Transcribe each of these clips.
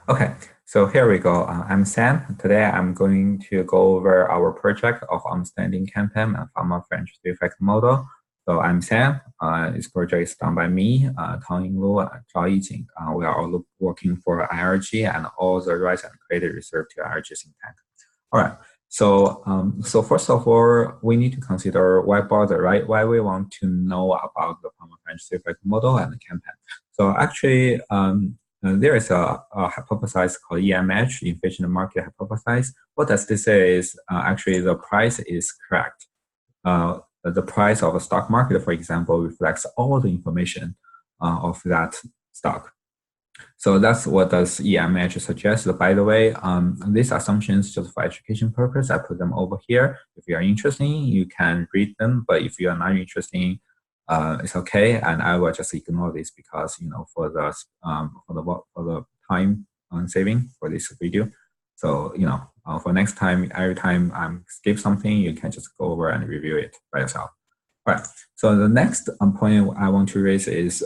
Okay, so here we go. I'm Sam. Today I'm going to go over our project of understanding CAPM and Fama-French effect model. So I'm Sam. This project is done by me, Tang Lu, and Zhao Yijing. We are all working for IRG and all the rights and credit reserved to IRG think tank. All right. So first of all, we need to consider why bother, right? Why we want to know about the Fama-French effect model and the CAPM. So actually, there is a hypothesis called EMH, efficient market hypothesis. What does this say is actually the price is correct. The price of a stock market, for example, reflects all the information of that stock. So that's what does EMH suggest. By the way, these assumptions just for education purpose, I put them over here. If you are interested, you can read them. But if you are not interested, it's okay, and I will just ignore this because for the time saving for this video. So for next time, every time I skip something, you can just go over and review it by yourself. All right. So the next point I want to raise is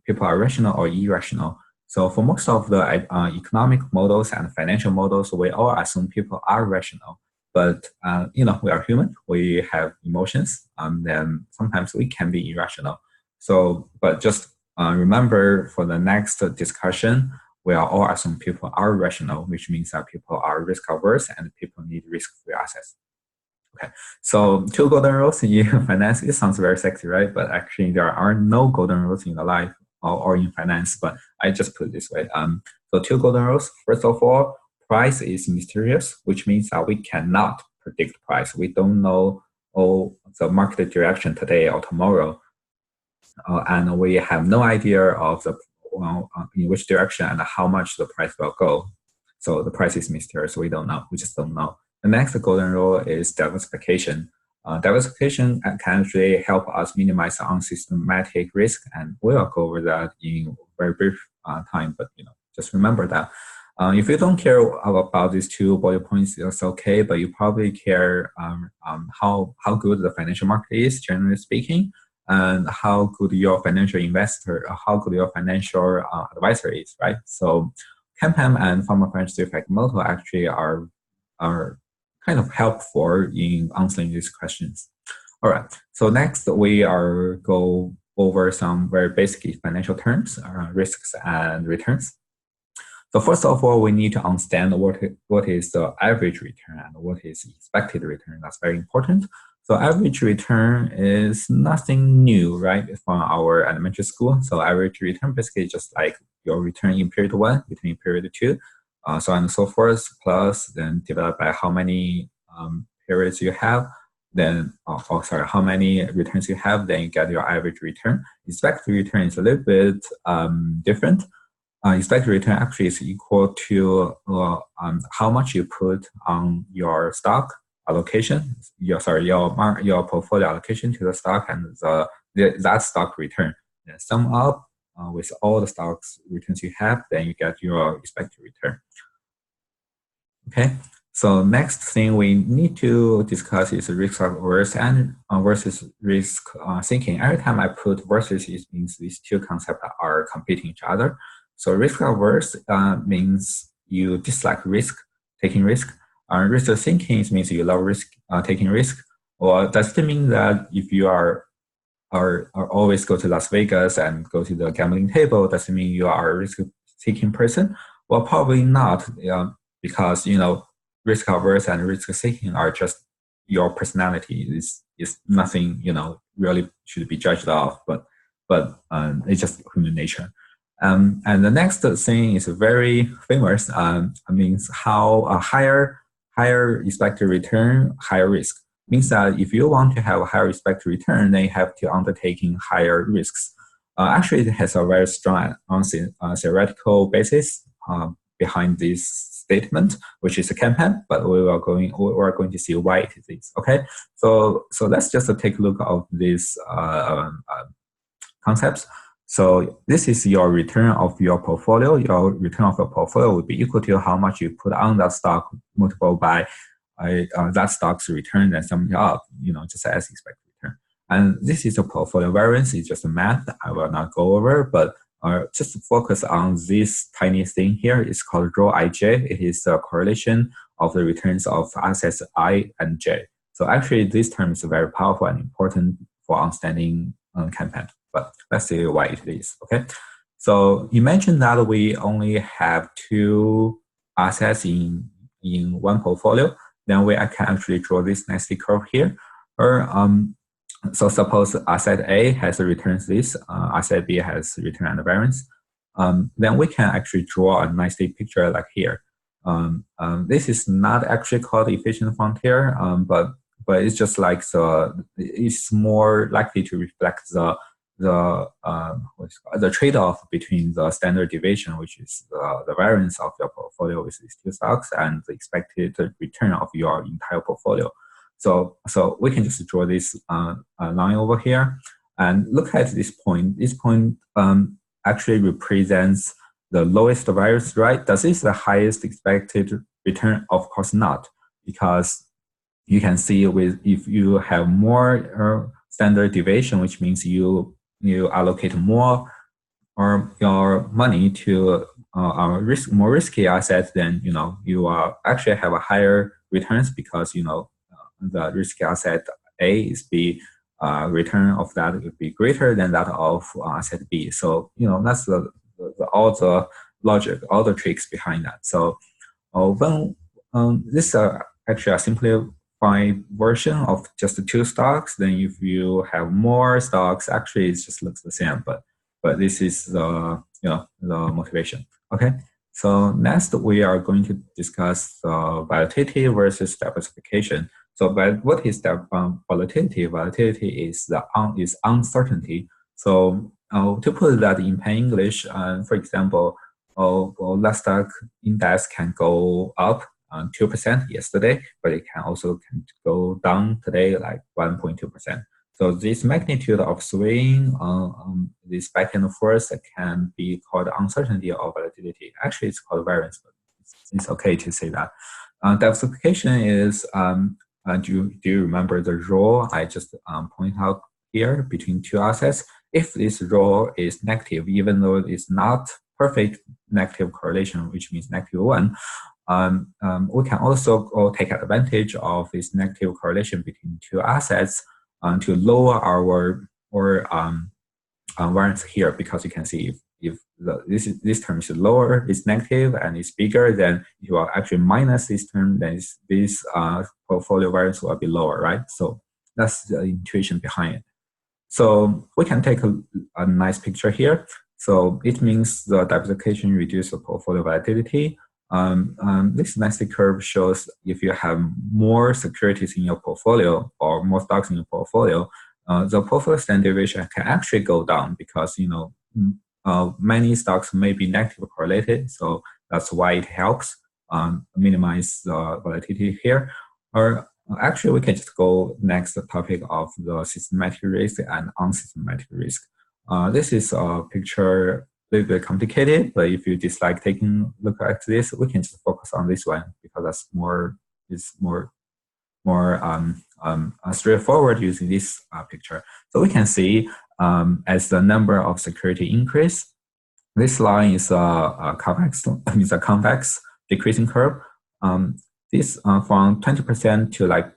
people are rational or irrational. So for most of the economic models and financial models, we all assume people are rational. But we are human. We have emotions. Then sometimes we can be irrational. So, but just remember for the next discussion, we are all assume people are rational, which means that people are risk averse and people need risk-free assets. Okay, so 2 golden rules in finance. It sounds very sexy, right? But actually, there are no golden rules in the life or in finance. But I just put it this way. So 2 golden rules. First of all, price is mysterious, which means that we cannot predict price. We don't know the market direction today or tomorrow, and we have no idea of the in which direction and how much the price will go. So the price is mysterious. We don't know. We just don't know. The next golden rule is diversification. Diversification can actually help us minimize unsystematic risk, and we'll go over that in very brief time. But just remember that if you don't care about these 2 bullet points, it's okay. But you probably care how good the financial market is, generally speaking, and how good your financial investor, how good your financial advisor is, right? So CAPM and Fama-French effect model actually are kind of helpful in answering these questions. All right, so next we are go over some very basic financial terms, risks and returns. So first of all, we need to understand what is the average return and what is expected return. That's very important. So average return is nothing new, right, from our elementary school. So average return basically just like your return in period 1, return in period 2, so on and so forth, plus then divided by how many periods you have, then, how many returns you have, then you get your average return. Expected return is a little bit different. Expected return actually is equal to how much you put on your stock allocation, your portfolio allocation to the stock and that stock return. Then sum up with all the stocks returns you have, then you get your expected return. Okay, so next thing we need to discuss is risk averse and versus risk thinking. Every time I put versus, it means these 2 concepts are competing each other. So risk averse means you dislike taking risk. Risk thinking means you love taking risk. Or does it mean that if you are always go to Las Vegas and go to the gambling table, does it mean you are a risk-taking person? Well, probably not, because risk averse and risk taking are just your personality. It's nothing really should be judged off, but it's just human nature. And the next thing is very famous. Means how a higher expected return, higher risk. Means that if you want to have a higher expected return, then you have to undertaking higher risks. Actually, it has a very strong theoretical basis behind this statement, which is a CAPM, but we are going to see why it is. Okay, so let's just take a look at these concepts. So this is your return of your portfolio. Your return of your portfolio would be equal to how much you put on that stock multiplied by that stock's return and sum it up, just as expected return. And this is a portfolio variance. It's just a math I will not go over, but just focus on this tiny thing here. It's called rho ij. It is the correlation of the returns of assets I and J. So actually, this term is very powerful and important for understanding campaign. But let's see why it is. Okay. So imagine that we only have two assets in one portfolio. Then we can actually draw this nasty curve here. Or so suppose asset A has returns this, asset B has return and variance. Then we can actually draw a nasty picture like here. This is not actually called efficient frontier, but it's just like it's more likely to reflect the trade-off between the standard deviation, which is the variance of your portfolio with these two stocks, and the expected return of your entire portfolio. So we can just draw this line over here and look at this point. This point actually represents the lowest variance, right? Does this the highest expected return? Of course not, because you can see if you have more standard deviation, which means you allocate more or your money to more risky assets, then you actually have a higher returns because the risky asset A is B, return of that would be greater than that of asset B. So that's all the logic, all the tricks behind that. So when this is actually a simplified version of just the two stocks, then if you have more stocks, actually it just looks the same. But this is the motivation. Okay. So next we are going to discuss volatility versus diversification. So what is that volatility? Volatility is uncertainty. So to put that in plain English, for example, last stock index can go up 2% yesterday, but it can also go down today like 1.2%. So this magnitude of swing, this back and forth can be called uncertainty or volatility. Actually, it's called variance, but it's okay to say that. Diversification is, do you remember the rho I just point out here between two assets? If this rho is negative, even though it's not perfect negative correlation, which means -1, we can also take advantage of this negative correlation between two assets to lower our variance here, because you can see if this term is lower, it's negative, and it's bigger, then if you are actually minus this term, then this portfolio variance will be lower, right? So that's the intuition behind it. So we can take a nice picture here. So it means the diversification reduces the portfolio volatility. This nasty curve shows if you have more securities in your portfolio or more stocks in your portfolio, the portfolio standard deviation can actually go down because many stocks may be negatively correlated. So that's why it helps minimize the volatility here. Or actually, we can just go next topic of the systematic risk and unsystematic risk. This is a picture a little bit complicated, but if you dislike taking a look at this, we can just focus on this one because that's more straightforward using this picture. So we can see as the number of security increase, this line is a convex decreasing curve. This from 20% to like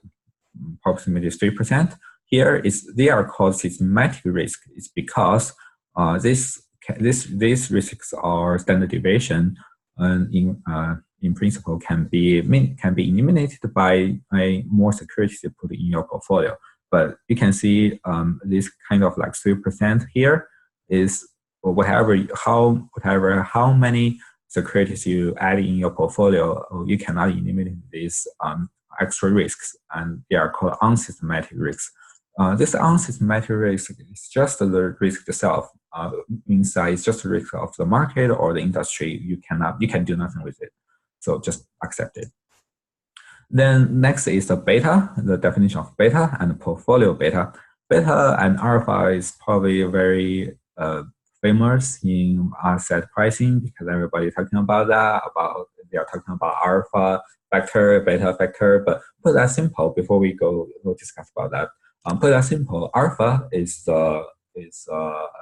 approximately 3%. Here they are called systematic risk. It's because these risks are standard deviation, in principle can be eliminated by more securities you put in your portfolio. But you can see this kind of like 3% here is how many securities you add in your portfolio, you cannot eliminate these extra risks, and they are called unsystematic risks. This unsystematic risk is just the risk itself. Means that it's just a risk of the market or the industry. You can do nothing with it. So just accept it. Then next is the beta, the definition of beta and portfolio beta. Beta and alpha is probably very famous in asset pricing because everybody's talking about that. They are talking about alpha factor, beta factor. But put that simple before we go discuss about that. Put that simple, alpha is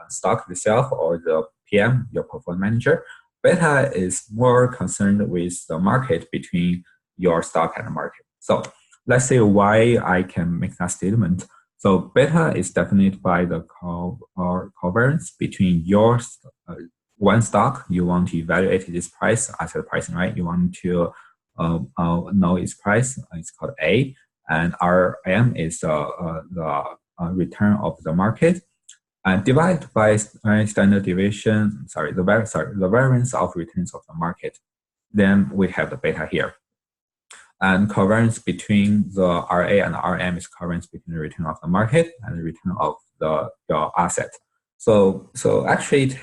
stock itself or the PM, your portfolio manager. Beta is more concerned with the market between your stock and the market. So let's say why I can make that statement. So beta is defined by the covariance between your one stock. You want to evaluate this price, asset pricing, right? You want to know its price. It's called A, and RM is the return of the market, and divided by standard deviation. The variance of returns of the market. Then we have the beta here. And covariance between the RA and RM is covariance between the return of the market and the return of your asset. So actually,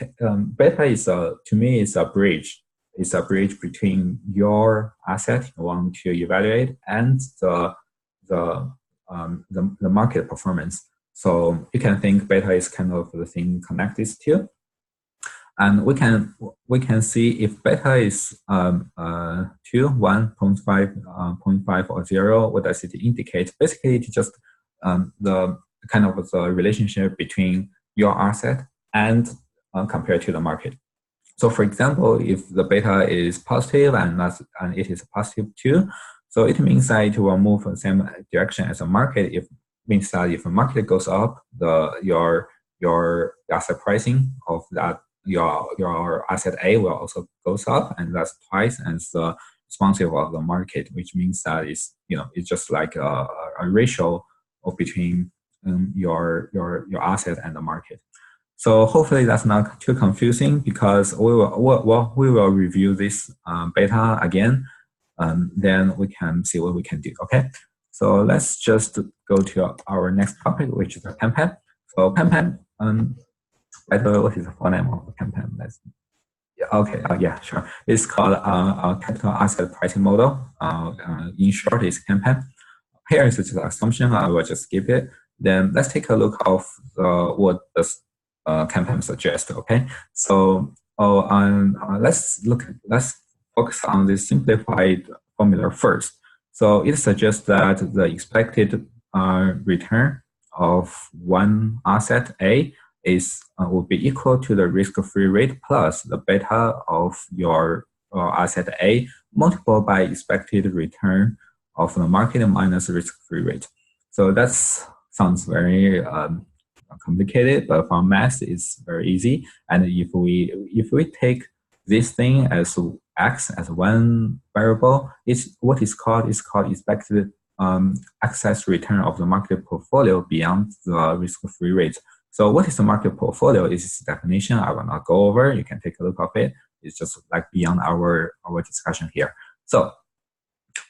beta is to me is a bridge. It's a bridge between your asset you want to evaluate and the market performance. So you can think beta is kind of the thing connect these two. And we can see if beta is 2, 1, 0.5, 0.5, or 0, what does it indicate? Basically, it's just the kind of the relationship between your asset and compared to the market. So, for example, if the beta is positive and it is positive 2, so it means that it will move in the same direction as the market. It means that if the market goes up, your asset pricing of that your asset A will also goes up, and that's twice as the responsive of the market, which means that it's just like a ratio of between your asset and the market. So hopefully that's not too confusing, because we will review this beta again, then we can see what we can do. Okay, so let's just go to our next topic, which is the CAPM. So CAPM, by the way, what is the full name of the CAPM? Okay, yeah, sure. It's called Capital Asset Pricing Model. In short, it's CAPM. Here is just an assumption. I will just skip it. Then let's take a look of what does CAPM suggest. Okay, so let's focus on this simplified formula first. So it suggests that the expected return of one asset A will be equal to the risk-free rate plus the beta of your asset A multiplied by expected return of the market minus risk-free rate. So that sounds very complicated, but for math it's very easy. And if we take this thing as x as one variable, it's called expected excess return of the market portfolio beyond the risk-free rate. So what is the market portfolio? Is its definition. I will not go over. You can take a look of it. It's just like beyond our discussion here. So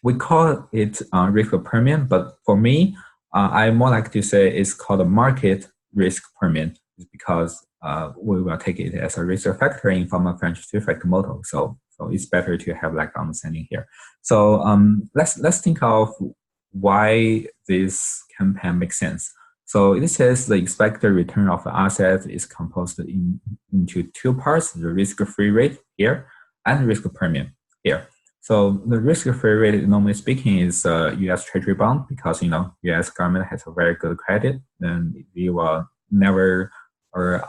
we call it risk premium, but for me, I more like to say it's called a market risk premium, because we will take it as a risk factor in Fama-French two-factor model. So it's better to have like understanding here. So let's think of why this CAPM makes sense. So it says the expected return of the asset is composed into two parts: the risk-free rate here and risk premium here. So the risk-free rate, normally speaking, is U.S. Treasury bond, because U.S. government has a very good credit. Then they will never do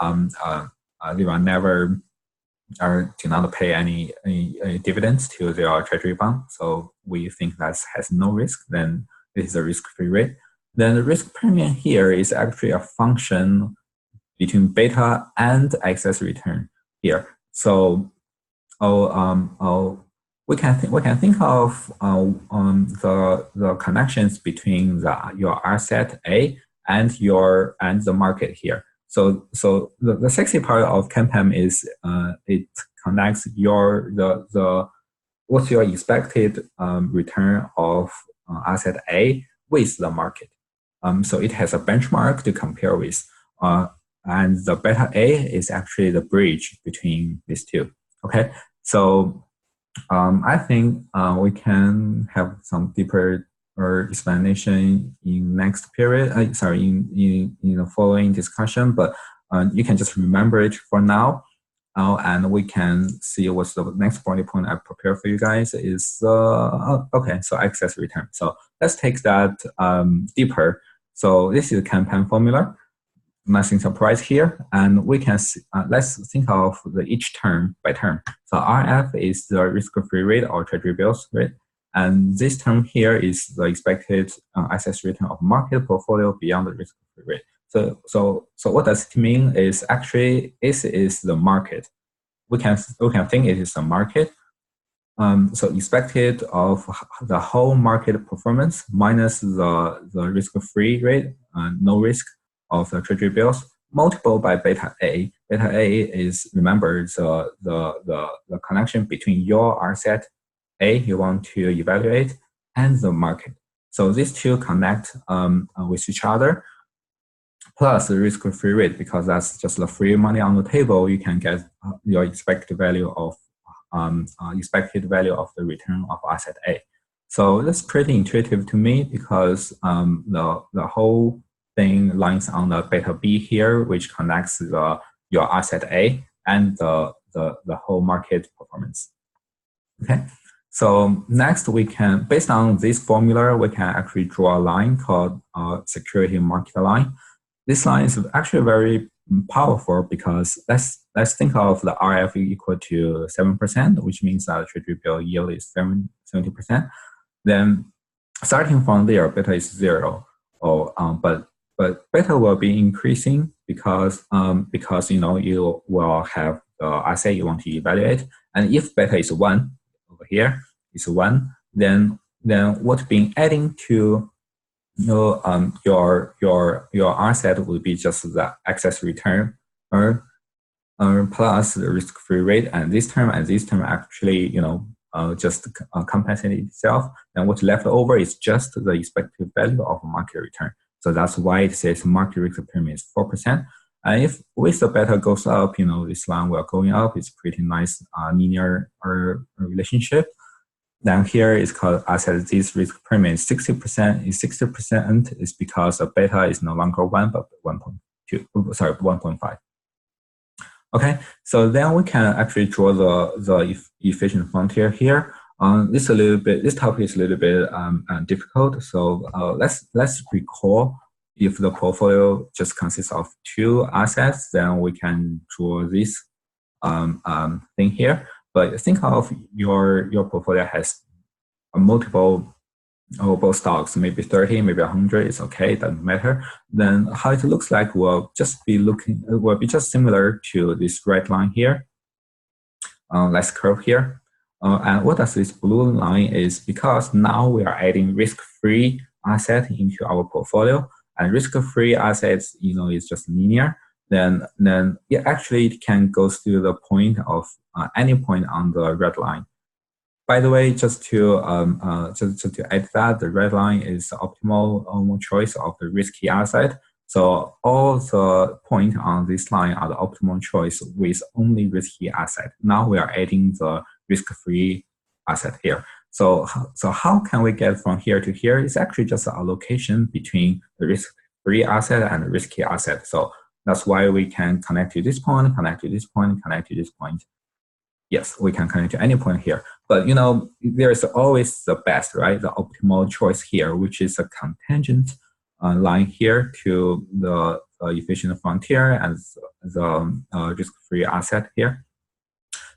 not pay any dividends to their Treasury bond. So we think that has no risk. Then this is a risk-free rate. Then the risk premium here is actually a function between beta and excess return here. So we can think of the connections between your asset A and the market here. So the sexy part of CAPM is it connects what's your expected return of asset A with the market. So it has a benchmark to compare with, and the beta A is actually the bridge between these two. Okay, so I think we can have some deeper explanation in next period. In the following discussion, but you can just remember it for now. And we can see what's the next point I prepare for you guys is okay. So excess return. So let's take that deeper. So this is the CAPM formula. nothing surprise here, and we can see, let's think of each term by term. So RF is the risk-free rate or treasury bills rate, and this term here is the expected assets return of market portfolio beyond the risk-free rate. So what does it mean? Is actually this is the market. We can think it is the market. So expected of the whole market performance minus the risk-free rate, no risk of the treasury bills, multiplied by beta A. Beta A is, remember, the connection between your asset A you want to evaluate and the market. So these two connect with each other, plus the risk-free rate, because that's just the free money on the table. You can get your expected value of the return of asset A. So that's pretty intuitive to me, because the whole thing lines on the beta B here, which connects your asset A and the whole market performance. Okay. So next we can, based on this formula, we can actually draw a line called security market line. This line is actually very powerful, because let's think of the RF equal to 7%, which means that the treasury bill yield is 70%. Then starting from there, beta is 0. But beta will be increasing because you will have the asset you want to evaluate, and if beta is 1 over here is 1, then what being adding to your asset will be just the excess return plus the risk-free rate, and this term actually just compensate itself. And what's left over is just the expected value of market return. So that's why it says market risk premium is 4%. And if with the beta goes up, this line will going up. It's pretty nice linear relationship. Then here is called asset this risk premium is 60%. Is 60% is because the beta is no longer 1 but 1.2. Sorry, 1.5. Okay, so then we can actually draw the efficient frontier here. This topic is a little bit difficult. So let's recall, if the portfolio just consists of 2 assets, then we can draw this thing here. But think of your portfolio has multiple stocks, maybe 30, maybe 100, it's okay, doesn't matter. Then how it looks like will be just similar to this red line here. Let's curve here. And what does this blue line is, because now we are adding risk-free asset into our portfolio, and risk-free assets, is just linear. Then it can go through the point of any point on the red line. By the way, just to add that, the red line is the optimal choice of the risky asset. So all the points on this line are the optimal choice with only risky asset. Now we are adding the risk-free asset here. So how can we get from here to here? It's actually just an allocation between the risk-free asset and the risky asset. So that's why we can connect to this point, connect to this point, connect to this point. Yes, we can connect to any point here. But there's always the best, right? The optimal choice here, which is a contingent line here to the efficient frontier and the risk-free asset here.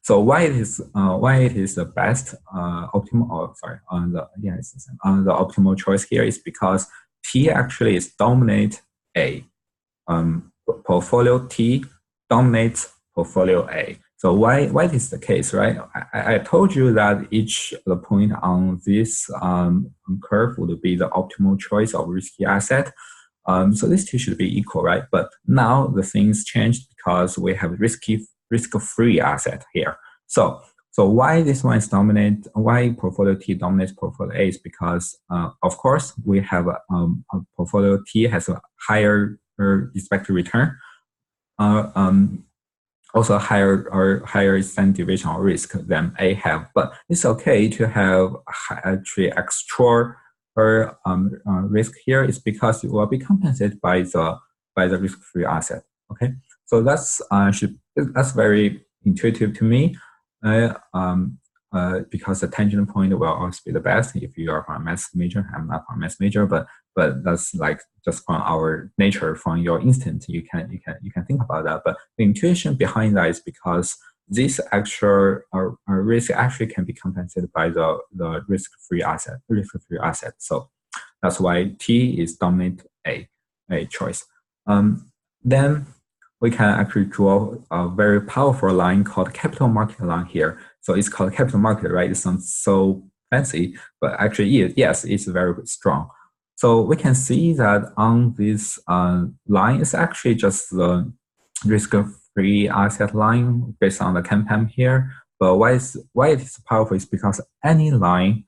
So why it is the best optimal? The optimal choice here is because T actually is dominate A. Portfolio T dominates portfolio A. So why is the case, right? I told you that each the point on this curve would be the optimal choice of risky asset. So these two should be equal, right? But now the things changed because we have risk-free asset here. So why this one is dominant? Why portfolio T dominates portfolio A is because, of course, we have a portfolio T has a higher expected return. Also higher standard deviation or risk than A have, but it's okay to have actually extra risk here. Is because it will be compensated by the risk-free asset. Okay, so that's very intuitive to me. because the tangent point will always be the best if you are from a math major. I'm not from a math major, but that's like just from our nature, from your instinct, you can think about that. But the intuition behind that is because this actual risk actually can be compensated by the risk-free asset. So that's why T is dominant A choice. Then we can actually draw a very powerful line called capital market line here. So it's called capital market, right? It sounds so fancy, but actually, yes, it's very strong. So we can see that on this line, it's actually just the risk-free asset line based on the CAPM here. But why it is powerful is because any line,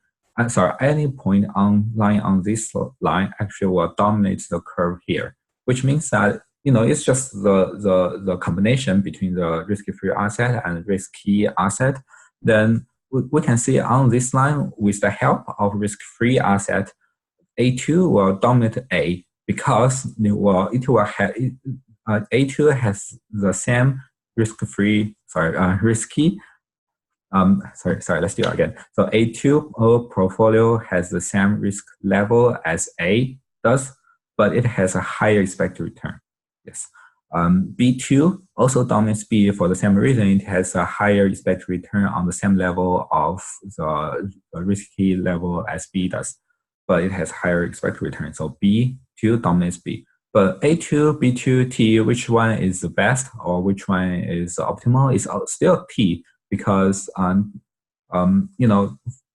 any point on line on this line actually will dominate the curve here, which means that it's just the combination between the risk-free asset and risky asset. Then we can see on this line, with the help of risk-free asset, A2 will dominate A because A2 has the same risky. Let's do it again. So A2 portfolio has the same risk level as A does, but it has a higher expected return. Yes. B2 also dominates B for the same reason. It has a higher expected return on the same level of the risky level as B does, but it has higher expected return. So B2 dominates B. But A2, B2, T, which one is the best or which one is optimal is still T, because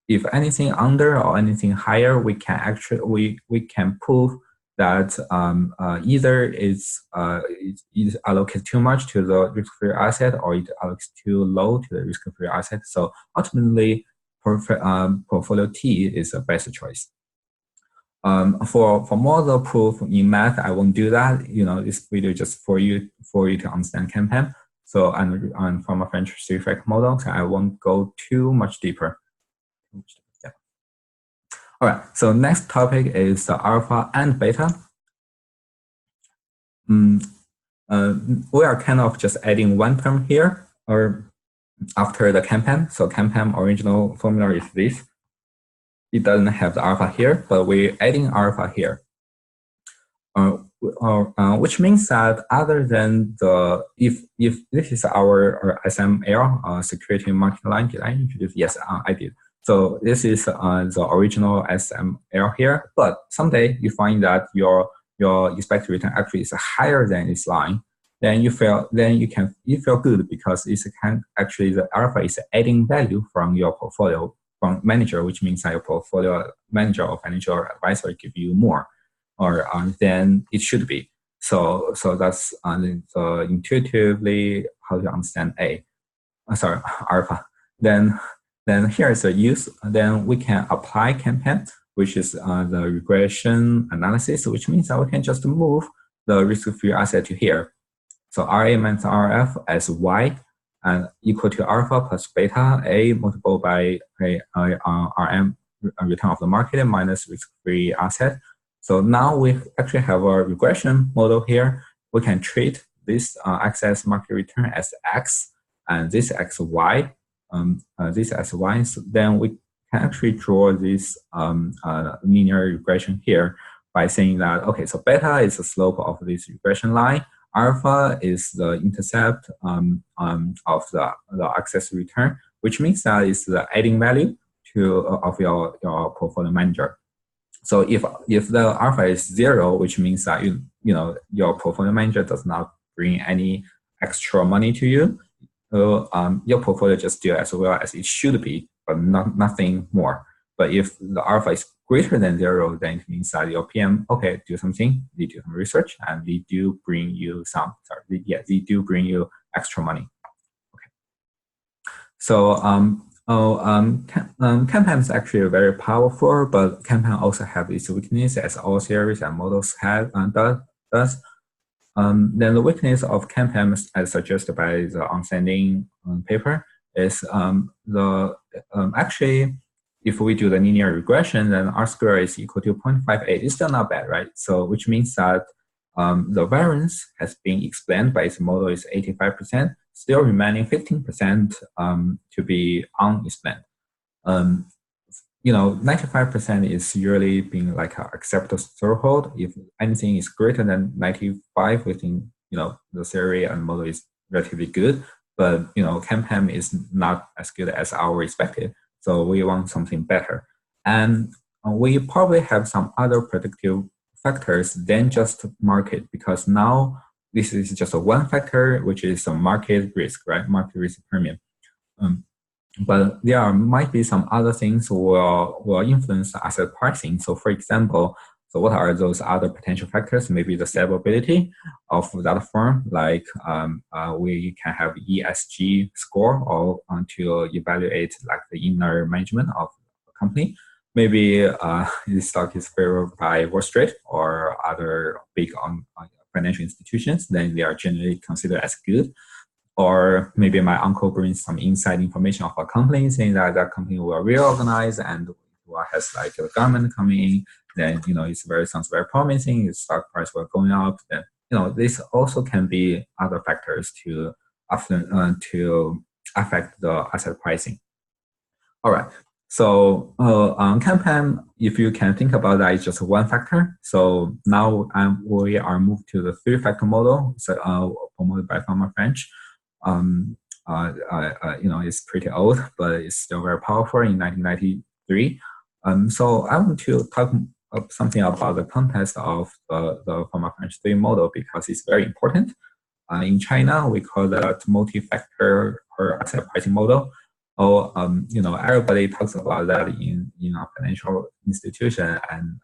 if anything under or anything higher, we can actually we can prove that either it's allocated too much to the risk-free asset or it allocates too low to the risk-free asset. So ultimately, portfolio T is the best choice. For more proof in math, I won't do that. This video just for you to understand CAPM. So I'm from a French three-factor model, so I won't go too much deeper. Yeah. All right. So next topic is the alpha and beta. We are kind of just adding one term here, or after the CAPM. So CAPM original formula is this. It doesn't have the alpha here, but we're adding alpha here. Which means that other than if this is our SML, security market line, did I introduce? Yes, I did. So this is the original SML here, but someday you find that your expected return actually is higher than this line, then you feel good because it's actually the alpha is adding value from your portfolio from manager, which means that your portfolio manager or financial advisor give you more, or than it should be. So that's the intuitively how to understand alpha. Then here's the use. Then we can apply CAPM, which is the regression analysis, which means that we can just move the risk-free asset to here. So RA minus RF as Y and equal to alpha plus beta A multiplied by RM return of the market minus risk-free asset. So now we actually have a regression model here. We can treat this excess market return as X and this as Y. This as Y. So then we can actually draw this linear regression here by saying that, okay, so beta is the slope of this regression line. Alpha is the intercept of the excess return, which means that it's the adding value of your portfolio manager. So if the alpha is 0, which means that your portfolio manager does not bring any extra money to you, your portfolio just do as well as it should be, but nothing more. But if the alpha is greater than 0, then it means that your PM, okay, do something, they do some research, and they do bring you they do bring you extra money. Okay. So CAPM is actually very powerful, but CAPM also have its weakness, as all theories and models have does. Then the weakness of CAPM, as suggested by the understanding paper, is actually, if we do the linear regression, then R square is equal to 0.58. It's still not bad, right? So which means that the variance has been explained by its model is 85%, still remaining 15% to be unexplained. Um, 95% is usually being like an acceptable threshold. If anything is greater than 95 within, the theory and model is relatively good. But, CAPM is not as good as our expected. So we want something better. And we probably have some other predictive factors than just market, because now this is just a one factor, which is a market risk, right? Market risk premium. But there might be some other things will influence asset pricing. So for example, so what are those other potential factors? Maybe the stability of that firm, like we can have ESG score or to evaluate like the inner management of the company. Maybe this stock is favored by Wall Street or other big financial institutions, then they are generally considered as good. Or maybe my uncle brings some inside information of a company saying that that company will reorganize and has like the government coming in, then sounds very promising, its stock price will going up. Then this also can be other factors to often to affect the asset pricing. All right. So on CAPM, if you can think about that, it's just one factor. So now we are moved to the three-factor model, promoted by Fama-French. It's pretty old, but it's still very powerful in 1993. So I want to talk something about the context of the Fama-French 3 model because it's very important. In China, we call that multi-factor or asset pricing model. Or everybody talks about that in a financial institution, and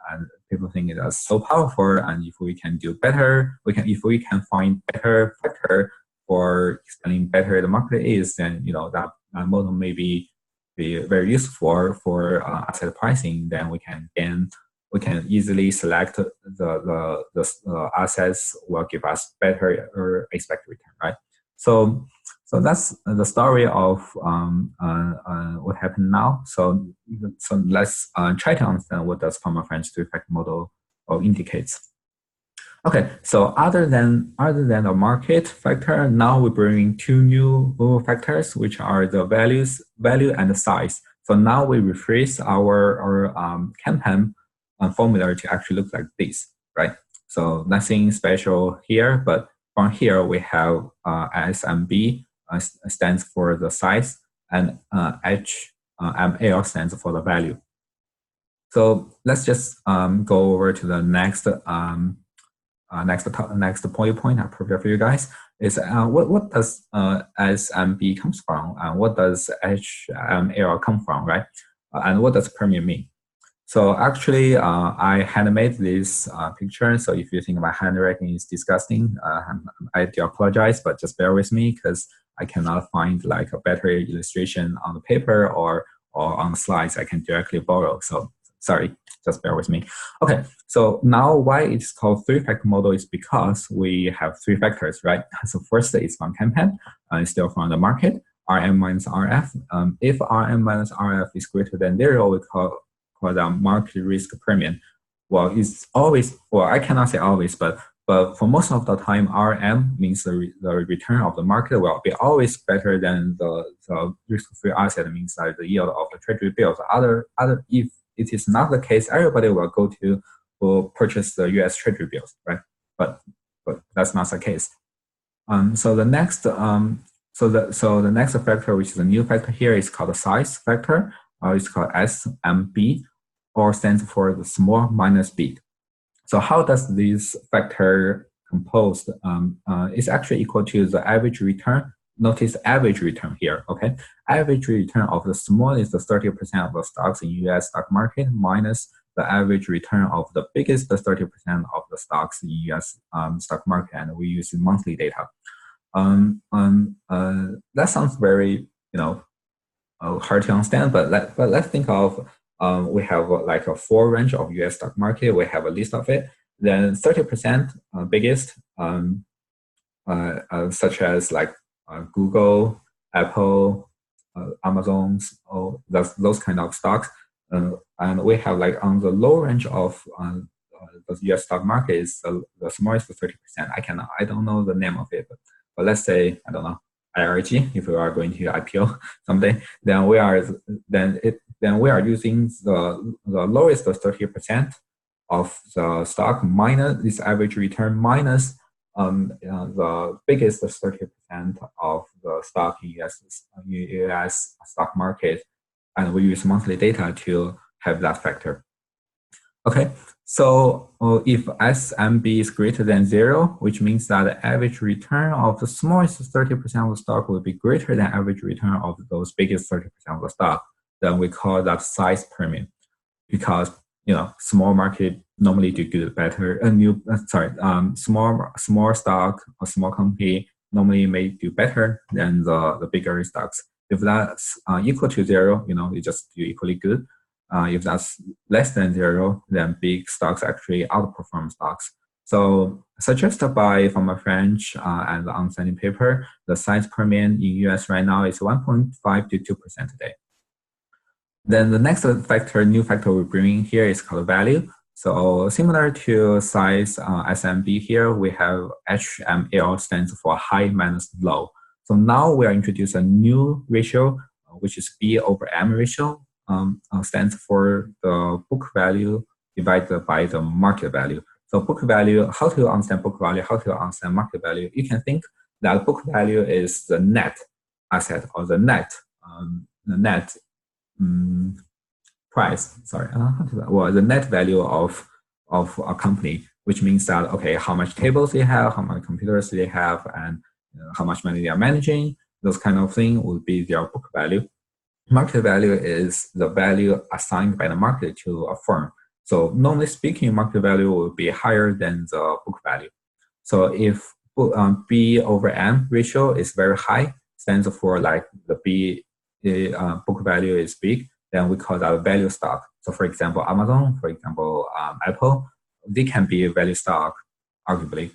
people think it is so powerful. And if we can do better, if we can find better factor for explaining better the market is, then that model may be very useful for asset pricing. Then we can easily select the assets will give us better or expected return, right? So that's the story of what happened now. So let's try to understand what does Fama-French three-factor model indicates. Okay, so other than the market factor, now we bring two new factors, which are the value and the size. So now we rephrase our CAPM formula to actually look like this, right? So nothing special here, but from here we have S and B stands for the size, and HML stands for the value. So let's just go over to the next point I prepared for you guys is what does S and B comes from, and what does HML come from, right? And what does premium mean? So actually, I handmade this picture. So if you think my handwriting is disgusting, I do apologize, but just bear with me because I cannot find like a better illustration on the paper or on the slides I can directly borrow. So sorry, just bear with me. Okay, so now why it's called three-factor model is because we have three factors, right? So first is from CAPM, it's still from the market, RM minus RF. If RM minus RF is greater than 0, we call the market risk premium. Well, it's always, well, I cannot say always, but for most of the time, RM means the return of the market will be always better than the risk-free asset, means like the yield of the treasury bills. If it is not the case, everybody will purchase the U.S. treasury bills, right? But that's not the case. So the next the next factor, which is a new factor here, is called the size factor. It's called SMB, or stands for the small minus big. So how does this factor composed? It's actually equal to the average return. Notice average return here, okay? Average return of the small is the 30% of the stocks in US stock market minus the average return of the biggest, the 30% of the stocks in US stock market, and we use monthly data. That sounds very, hard to understand, but let's think of we have like a 4 range of US stock market. We have a list of it. Then 30% biggest, such as like Google, Apple, Amazon, those kind of stocks. And we have like on the low range of the US stock market is the smallest 30%. I don't know the name of it, but let's say, I don't know, IRG, if we are going to IPO someday, then then we are using the lowest 30% of the stock minus this average return minus the biggest 30% of the stock in US stock market, and we use monthly data to have that factor. Okay, so if SMB is greater than 0, which means that the average return of the smallest 30% of the stock will be greater than average return of those biggest 30% of the stock, then we call that size premium, because small market normally do good better. Small stock or small company normally may do better than the bigger stocks. If that's equal to 0, you just do equally good. If that's less than 0, then big stocks actually outperform stocks. So suggested by Fama-French and the understanding paper, the size premium in US right now is 1.5 to 2% today. Then the next new factor we bring in here is called value. So similar to size SMB here, we have HML stands for high minus low. So now we are introducing a new ratio, which is B over M ratio, stands for the book value divided by the market value. So book value, how to understand book value, how to understand market value? You can think that book value is the net asset or the net price, the net value of a company, which means that, okay, how much tables they have, how many computers they have, and how much money they are managing, those kind of things would be their book value. Market value is the value assigned by the market to a firm. So normally speaking, market value will be higher than the book value. So if B over M ratio is very high, stands for like the book value is big, then we call that a value stock. So for example, Amazon, for example, Apple, they can be a value stock, arguably.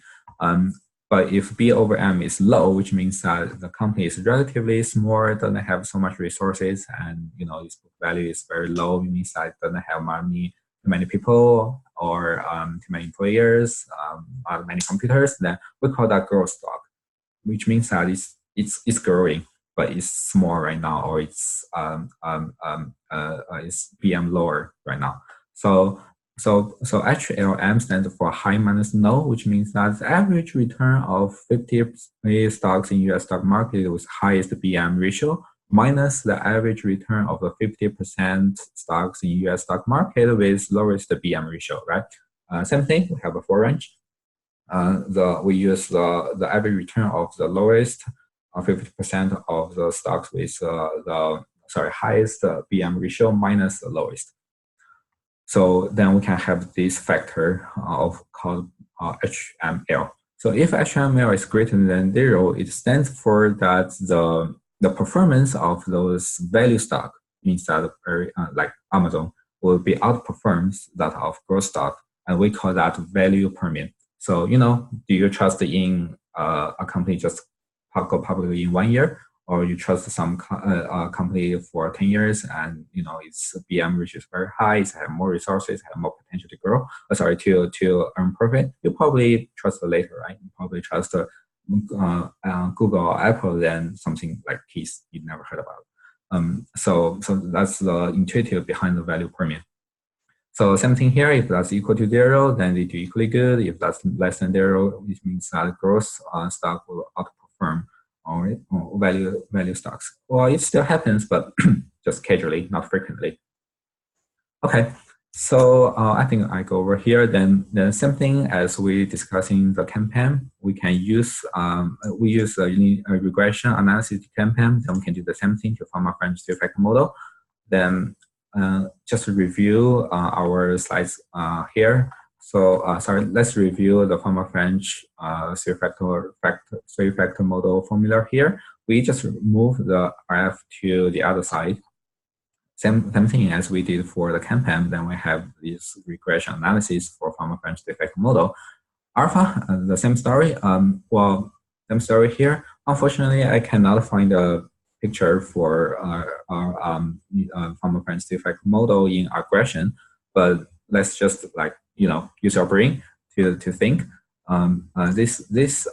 But if B over M is low, which means that the company is relatively small, doesn't have so much resources, and its book value is very low, it means that it doesn't have too many people or too many employers, many computers, then we call that growth stock, which means that it's growing, but it's small right now, or it's BM lower right now. So HLM stands for high minus low, which means that the average return of 50 stocks in US stock market with highest BM ratio minus the average return of the 50% stocks in US stock market with lowest BM ratio, right? Same thing, we have a four range. We use the average return of the lowest 50% of the stocks with highest BM ratio minus the lowest. So then we can have this factor called HML. So if HML is greater than 0, it stands for that the performance of those value stock means that like Amazon will be outperforms that of growth stock, and we call that value premium. So do you trust in a company just go public in 1 year, or you trust some company for 10 years and its BM ratio is very high, it has more resources, have more potential to grow, to earn profit? You probably trust the later, right? You probably trust Google or Apple than something like Keys you never heard about. So that's the intuitive behind the value premium. So same thing here, if that's equal to 0, then they do equally good. If that's less than 0, which means that growth stock will outperform or value stocks. Well, it still happens, but just casually, not frequently. Okay, so I think I go over here. Then the same thing as we discussing the CAPM, we can use a regression analysis to CAPM. Then we can do the same thing to Fama-French effect model. Then just to review our slides here. So let's review the Fama-French three-factor model formula here. We just move the RF to the other side. Same thing as we did for the CAPM. Then we have this regression analysis for Fama-French effect model. Alpha, the same story. Same story here. Unfortunately, I cannot find a picture for our Fama-French effect model in regression, but let's just use our brain to think. This is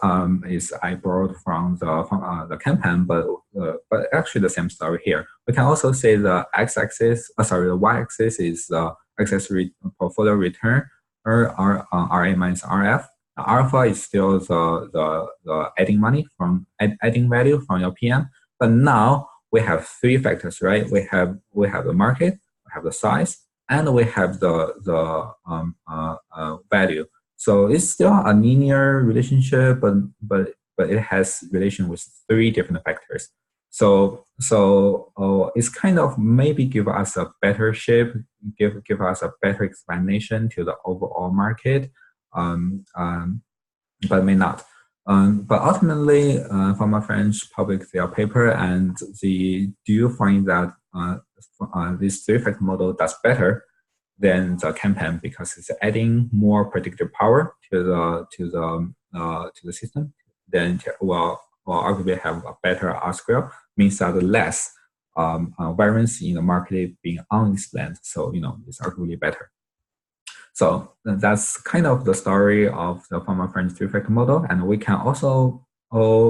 I borrowed from the CAPM, but actually the same story here. We can also say the x-axis, the y-axis is the excess portfolio return, or RA minus RF. Alpha is still the adding money from adding value from your PM, but now we have three factors, right? We have the market, we have the size, and we have the value. So it's still a linear relationship, but it has relation with three different factors. So it's kind of maybe give us a better shape, give us a better explanation to the overall market, but may not. But ultimately, Fama-French published their paper, and do you find that this three-factor model does better than the CAPM because it's adding more predictive power to the system? Then will arguably have a better R square, means that less variance in the market being unexplained. So it's arguably better. So that's kind of the story of the Fama-French three-factor model, and we can also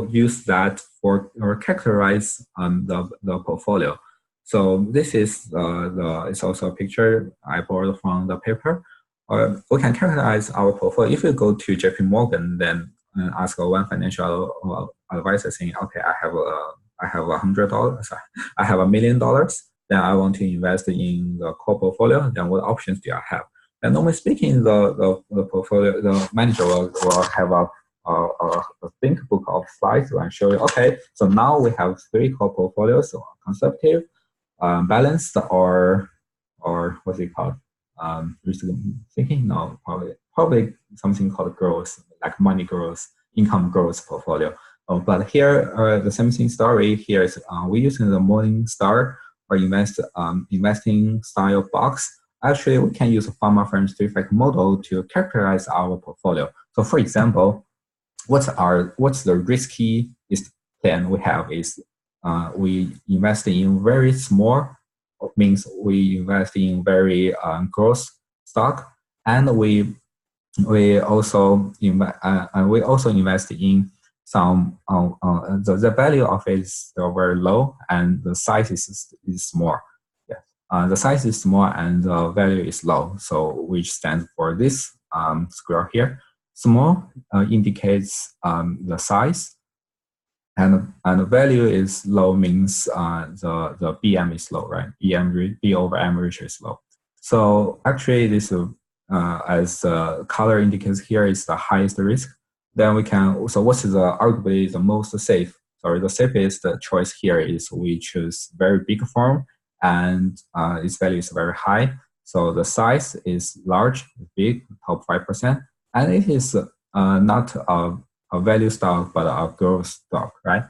use that for or characterize the portfolio. So this is it's also a picture I borrowed from the paper. We can characterize our portfolio. If you go to JP Morgan, then ask one financial advisor saying, okay, I have $100, I have $1 million, then I want to invest in the core portfolio. Then what options do I have? And normally speaking, the portfolio, the manager will have a think book of slides and show you, okay, so now we have three core portfolios, so conservative, balanced, or what's it called? Risk thinking? No, probably something called growth, like money growth, income growth portfolio. But here, the same thing story here is we're using the Morningstar or investing style box. Actually, we can use a Fama-French three-factor model to characterize our portfolio. So, for example, what's the riskiest plan we have is we invest in very small, means we invest in very growth stock, and we also invest in some the value of it is still very low and the size is small. The size is small and the value is low, so which stands for this square here. Small indicates the size, and the value is low means the BM is low, right? B over M ratio is low. So actually, this as the color indicates here is the highest risk. Then we can. So what's arguably the most safe? Sorry, the safest choice here is we choose very big firm, and its value is very high. So the size is large, big, top 5%, and it is not a value stock, but a growth stock, right?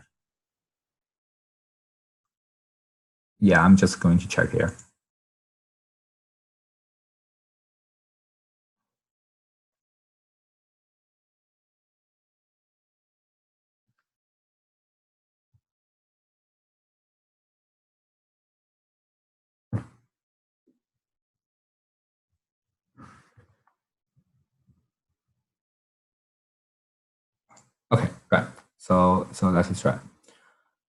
Yeah, I'm just going to check here. Okay, right. So that is right.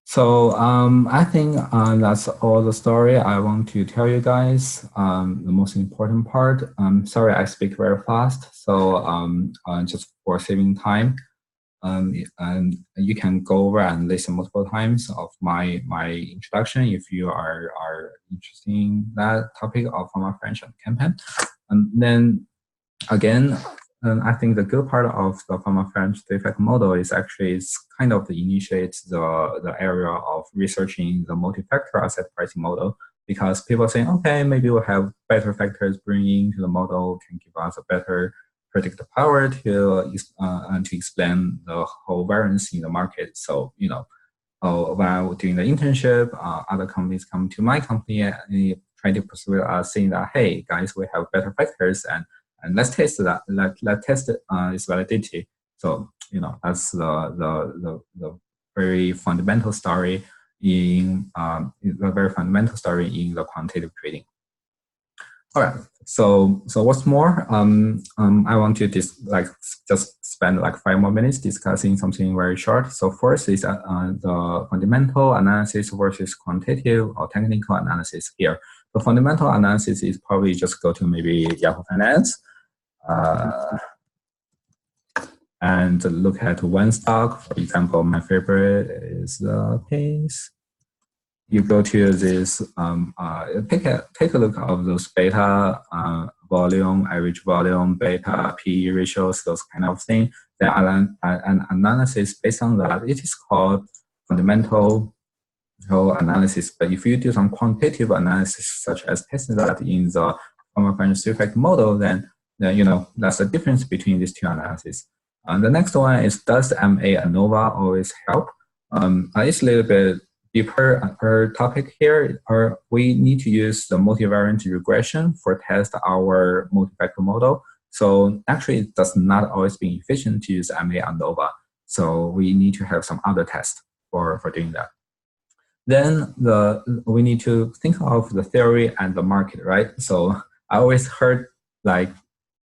So I think that's all the story I want to tell you guys. The most important part. Sorry, I speak very fast. So just for saving time, and you can go over and listen multiple times of my introduction if you are interested in that topic of Fama-French and CAPM. And then again, I think the good part of the Fama-French three-factor model is actually it's kind of initiates the area of researching the multi-factor asset pricing model, because people are saying, okay, maybe we'll have better factors bringing to the model can give us a better predictive power to explain the whole variance in the market. So while doing the internship, other companies come to my company and try to persuade us, saying that, hey guys, we have better factors and let's test that. Let's test its validity. So that's the very fundamental story in the very fundamental story in the quantitative trading. All right. So what's more, I want to just spend like 5 more minutes discussing something very short. So first is the fundamental analysis versus quantitative or technical analysis here. The fundamental analysis is probably just go to maybe Yahoo Finance and look at one stock. For example, my favorite is the case. You go to this, take a look of those beta, volume, average volume, beta, PE ratios, those kind of things. Then an analysis based on that, it is called fundamental analysis. But if you do some quantitative analysis, such as testing that in the Fama-French effect model, then you know that's the difference between these two analyses. The next one is, does MA ANOVA always help? It's a little bit deeper topic here. We need to use the multivariate regression for test our multi-factor model. So actually, it does not always be efficient to use MA ANOVA. So we need to have some other test for doing that. Then we need to think of the theory and the market, right? So I always heard like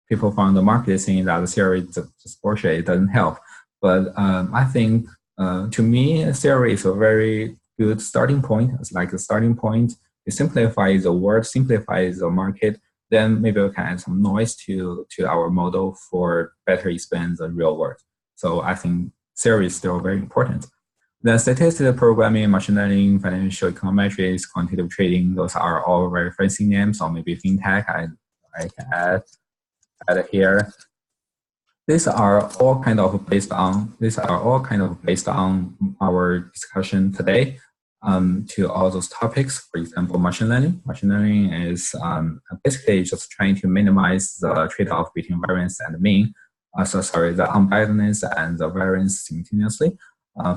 people from the market saying that the theory is just bullshit, it doesn't help. But I think to me, theory is a very good starting point. It's like a starting point. It simplifies the word, simplifies the market. Then maybe we can add some noise to our model for better explain the real world. So I think theory is still very important. Then statistical programming, machine learning, financial econometrics, quantitative trading, those are all very fancy names, or maybe fintech. I can add here. These are all kind of based on our discussion today to all those topics. For example, machine learning. Machine learning is basically just trying to minimize the trade-off between variance and mean. The unbiasedness and the variance simultaneously.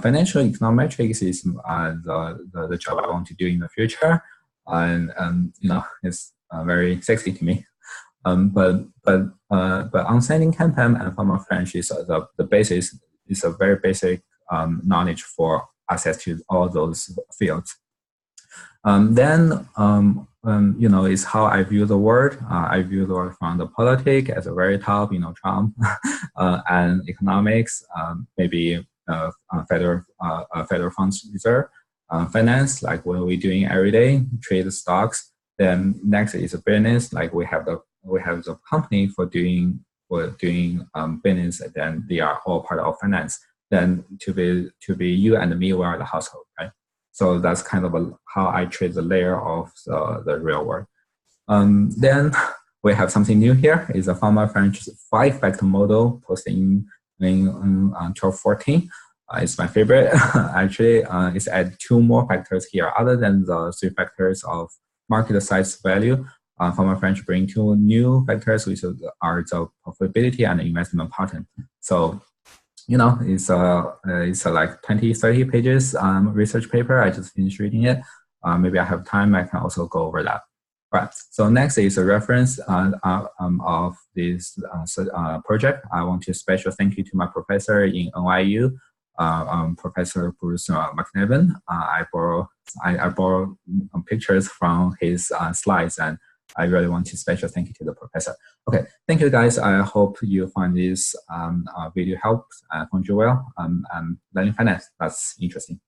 Financial econometrics is the job I want to do in the future, and you know, it's very sexy to me. But understanding CAPM and Fama-French is the basis, is a very basic knowledge for access to all those fields. Then you know, is how I view the world. I view the world from the politics at the very top, you know, Trump, and economics, maybe federal funds reserve, finance, like what we're doing every day, trade stocks. Then next is a business, like we have the company for doing business, and then they are all part of finance. Then to be you and me, we are the household, right? So that's kind of how I treat the layer of the real world. Then we have something new here, is a Fama-French 5-factor model posted in 1214. It's my favorite. Actually, it's add 2 more factors here, other than the 3 factors of market size value. Fama-French bring 2 new factors, which are the profitability and investment pattern. So, you know, it's like 20, 30 pages research paper. I just finished reading it. Maybe I have time, I can also go over that. Right. So next is a reference of this project. I want to special thank you to my professor in NYU, Professor Bruce McNevin. I borrow pictures from his slides, and I really want to special thank you to the professor. Okay, thank you guys. I hope you find this video helps. Found you well. Learning finance, that's interesting.